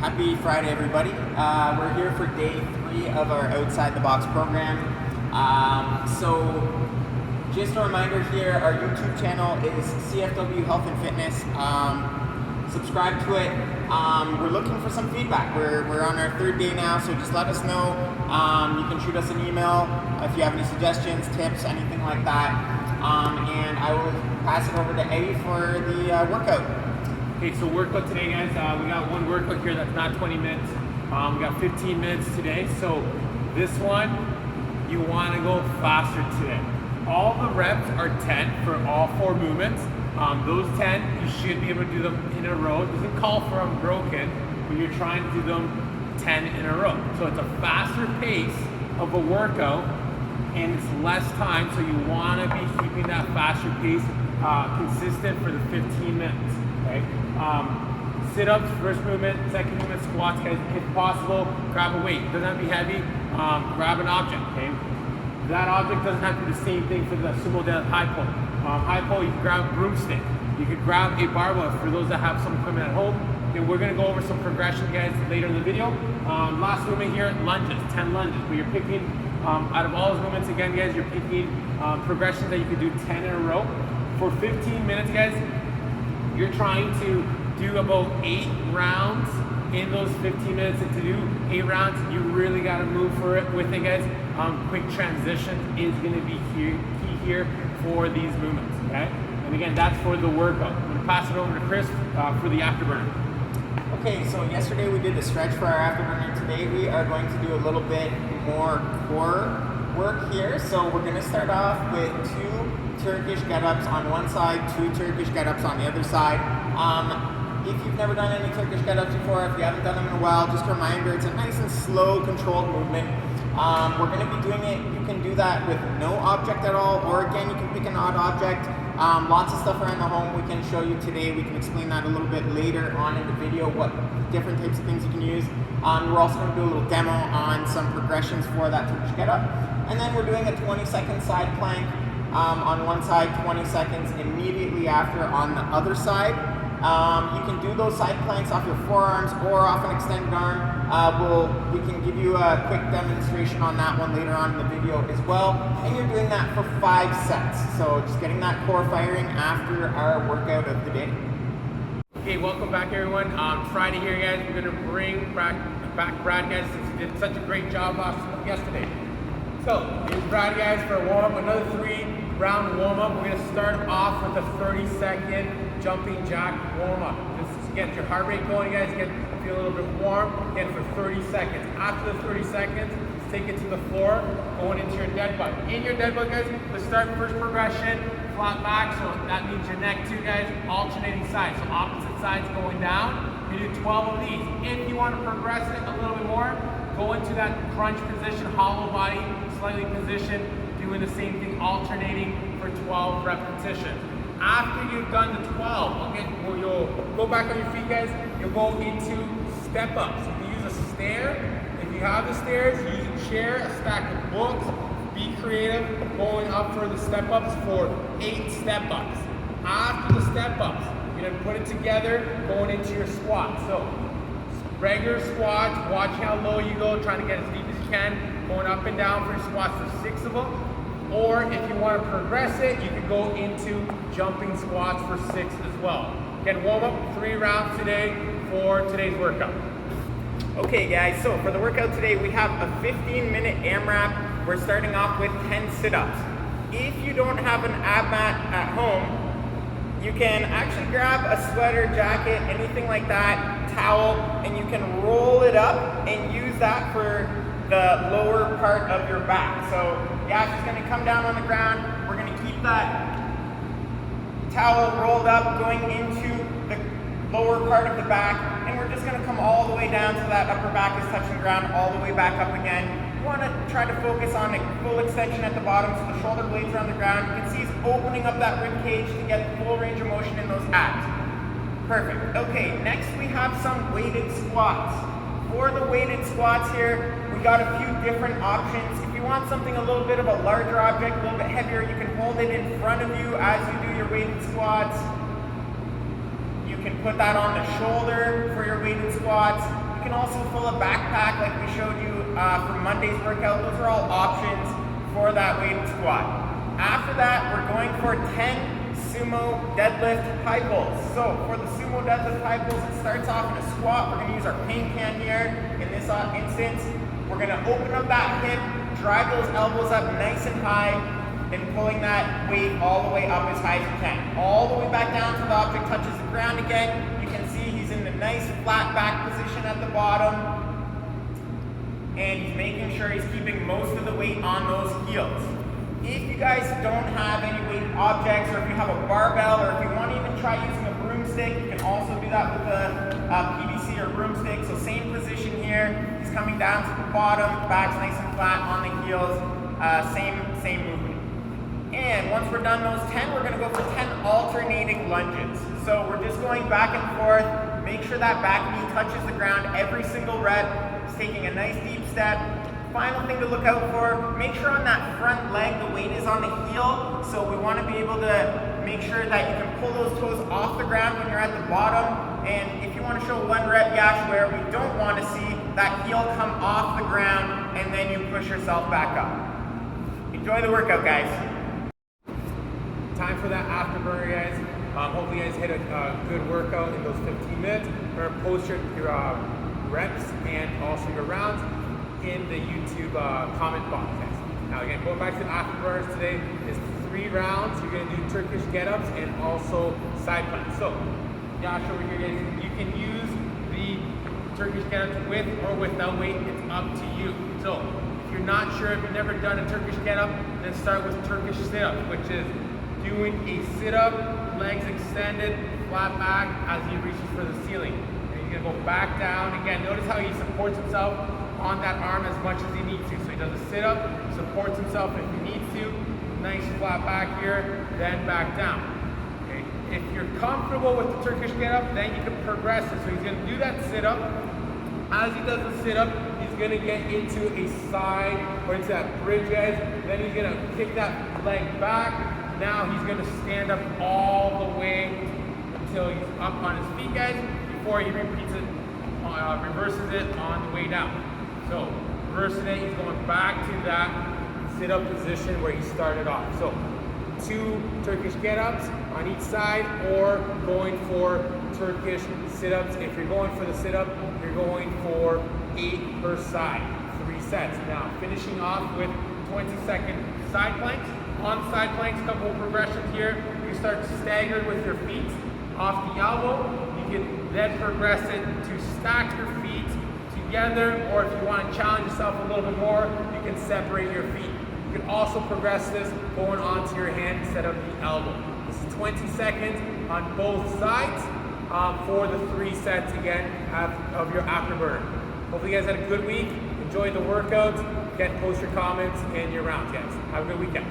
Happy Friday, everybody. We're here for day 3 of our Outside the Box program. So just a reminder here, our YouTube channel is CFW Health and Fitness. Subscribe to it. We're looking for some feedback. We're on our 3rd day now, so just let us know. You can shoot us an email if you have any suggestions, tips, anything like that. And I will pass it over to Eddie for the workout. Okay, so workout today, guys. We got one workout here that's not 20 minutes. We got 15 minutes today. So this one, you want to go faster today. All the reps are 10 for all 4 movements. Those 10, you should be able to do them in a row. It doesn't call for unbroken, but you're trying to do them 10 in a row. So it's a faster pace of a workout, and it's less time, so you want to be keeping that faster pace consistent for the 15 minutes. Okay? Sit-ups, first movement, second movement, squats, guys. If possible, grab a weight. It doesn't have to be heavy. Grab an object, okay? That object doesn't have to be the same thing for the Sumo deadlift high pull. High pull, you can grab a broomstick. You could grab a barbell for those that have some equipment at home. Then we're gonna go over some progression, guys, later in the video. Last movement here, lunges, 10 lunges. But you're picking, out of all those movements, again, guys, you're picking progressions that you could do 10 in a row. For 15 minutes, guys, you're trying to do about 8 rounds in those 15 minutes. And to do 8 rounds, you really got to move for it with it, guys. Quick transition is going to be key here for these movements, okay? And again, that's for the workout. I'm going to pass it over to Chris for the afterburner. Okay, so yesterday we did a stretch for our afterburner. Today we are going to do a little bit more core work here. So we're going to start off with 2 Turkish Get-ups on one side, 2 Turkish Get-ups on the other side. If you've never done any Turkish Get-ups before, if you haven't done them in a while, just a reminder, it's a nice and slow, controlled movement. We're going to be doing it, you can do that with no object at all, or again, you can pick an odd object. Lots of stuff around the home we can show you today. We can explain that a little bit later on in the video, what different types of things you can use. We're also going to do a little demo on some progressions for that Turkish Get-up. And then we're doing a 20-second side plank on one side, 20 seconds immediately after on the other side. You can do those side planks off your forearms or off an extended arm. We can give you a quick demonstration on that one later on in the video as well. And you're doing that for 5 sets. So just getting that core firing after our workout of the day. Okay, welcome back, everyone. Friday here, guys. We're going to bring back Brad, guys, since he did such a great job yesterday. So here's Brad, guys, for a warm-up. Another 3-round warm-up. We're going to start off with a 30-second jumping jack warm-up. Just get your heart rate going, guys. Feel a little bit warm. Again, for 30 seconds. After the 30 seconds, just take it to the floor, going into your dead bug. In your dead bug, guys, let's start first progression, flat back. So that means your neck too, guys. Alternating sides. So opposite sides going down. You do 12 of these. If you want to progress it a little bit more, go into that crunch position, hollow body, slightly positioned, doing the same thing, alternating for 12 repetitions. After you've done the 12, okay, well, you'll go back on your feet, guys. You'll go into step ups. You can use a stair. If you have the stairs, use a chair, a stack of books. Be creative, going up for the step ups for 8 step ups. After the step ups, you're gonna put it together, going into your squat. So regular squats, watch how low you go, trying to get as deep as you can, going up and down for your squats for 6 of them. Or if you want to progress it, you can go into jumping squats for 6 as well. Again, warm up 3 rounds today for today's workout. Okay, guys, so for the workout today, we have a 15-minute AMRAP. We're starting off with 10 sit-ups. If you don't have an ab mat at home, you can actually grab a sweater, jacket, anything like that, towel, and you can roll it up and use that for the lower part of your back. So yeah, it's going to come down on the ground. We're going to keep that towel rolled up going into the lower part of the back, and we're just going to come all the way down so that upper back is touching the ground, all the way back up again. You want to try to focus on a full extension at the bottom so the shoulder blades are on the ground. You can see he's opening up that rib cage to get the full range of motion in those abs. Perfect. Okay, next we have some weighted squats. For the weighted squats here, we got a few different options. If you want something a little bit of a larger object, a little bit heavier, you can hold it in front of you as you do your weighted squats. You can put that on the shoulder for your weighted squats. You can also fill a backpack like we showed you for Monday's workout. Those are all options for that weighted squat. After that, we're going for 10 Sumo deadlift high pulls. So for the Sumo deadlift high pulls, it starts off in a squat. We're going to use our pain can here. In this instance, we're going to open up that hip, drive those elbows up nice and high, and pulling that weight all the way up as high as you can. All the way back down till the object touches the ground again. You can see he's in the nice flat back position at the bottom. And he's making sure he's keeping most of the weight on those heels. If you guys don't have any weighted objects, or if you have a barbell, or if you want to even try using a broomstick, you can also do that with a PVC or broomstick. So same position here. He's coming down to the bottom, back's nice and flat on the heels. Same movement. And once we're done those 10, we're going to go for 10 alternating lunges. So we're just going back and forth. Make sure that back knee touches the ground every single rep. Just taking a nice deep step. Final thing to look out for, make sure on that front leg the weight is on the heel. So we want to be able to make sure that you can pull those toes off the ground when you're at the bottom. And if you want to show one rep gash where we don't want to see that heel come off the ground and then you push yourself back up. Enjoy the workout, guys. Time for that afterburner, guys. Hopefully you guys hit a good workout in those 15 minutes. Remember, post your reps and also your rounds in the YouTube comment box, guys. Now again, going back to the afterburners today is 3 rounds. You're gonna do Turkish get-ups and also side planks. So, Josh over here, guys, you can use the Turkish get-ups with or without weight. It's up to you. So, if you're not sure, if you've never done a Turkish get-up, then start with Turkish sit-up, which is doing a sit-up, legs extended, flat back as he reaches for the ceiling. And he's gonna go back down. Again, notice how he supports himself on that arm as much as he needs to. So he does a sit-up, supports himself if he needs to, nice flat back here, then back down. Okay. If you're comfortable with the Turkish get-up, then you can progress it. So he's gonna do that sit-up. As he does the sit-up, he's gonna get into a side, or into that bridge edge. Then he's gonna kick that leg back. Now he's gonna stand up all the way until he's up on his feet, guys, before he repeats it, reverses it on the way down. So, reversing it, he's going back to that sit-up position where he started off. So, 2 Turkish get-ups on each side, or going for Turkish sit-ups. If you're going for the sit-up, you're going for 8 per side, 3 sets. Now, finishing off with 20-second side planks. On side planks, couple of progressions here. You start staggered with your feet off the elbow. You can then progress it to stack your feet together, or if you want to challenge yourself a little bit more, you can separate your feet. You can also progress this going onto your hand instead of the elbow. This is 20 seconds on both sides for the 3 sets again of your afterburner. Hopefully you guys had a good week. Enjoy the workouts. Again, post your comments and your rounds, guys. Have a good weekend.